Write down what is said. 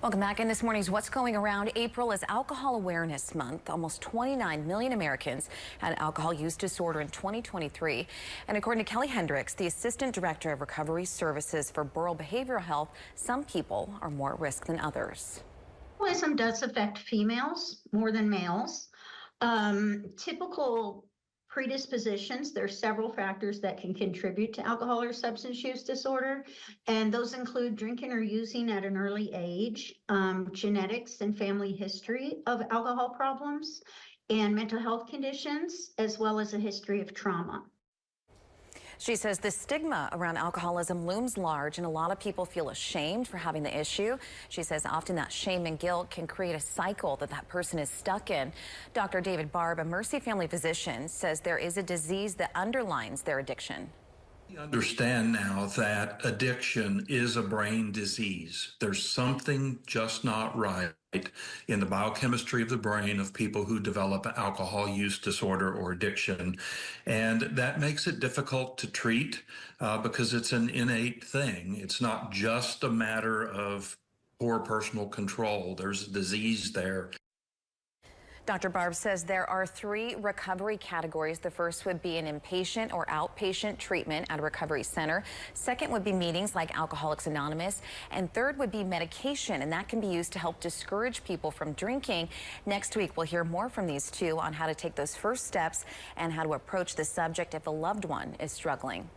Welcome back. In this morning's What's Going Around, April is Alcohol Awareness Month. Almost 29 million Americans had alcohol use disorder in 2023. And according to Kelly Hendricks, the Assistant Director of Recovery Services for Burrell Behavioral Health, some people are more at risk than others. Alcoholism does affect females more than males. Typical predispositions, there are several factors that can contribute to alcohol or substance use disorder, and those include drinking or using at an early age, genetics and family history of alcohol problems, and mental health conditions, as well as a history of trauma. She says the stigma around alcoholism looms large and a lot of people feel ashamed for having the issue. She says often that shame and guilt can create a cycle that person is stuck in. Dr. David Barb, a Mercy family physician, says there is a disease that underlines their addiction. We understand now that addiction is a brain disease. There's something just not right in the biochemistry of the brain of people who develop alcohol use disorder or addiction. And that makes it difficult to treat because it's an innate thing. It's not just a matter of poor personal control. There's a disease there. Dr. Barb says there are 3 recovery categories. The first would be an inpatient or outpatient treatment at a recovery center. Second would be meetings like Alcoholics Anonymous. And third would be medication, and that can be used to help discourage people from drinking. Next week, we'll hear more from these 2 on how to take those first steps and how to approach the subject if a loved one is struggling.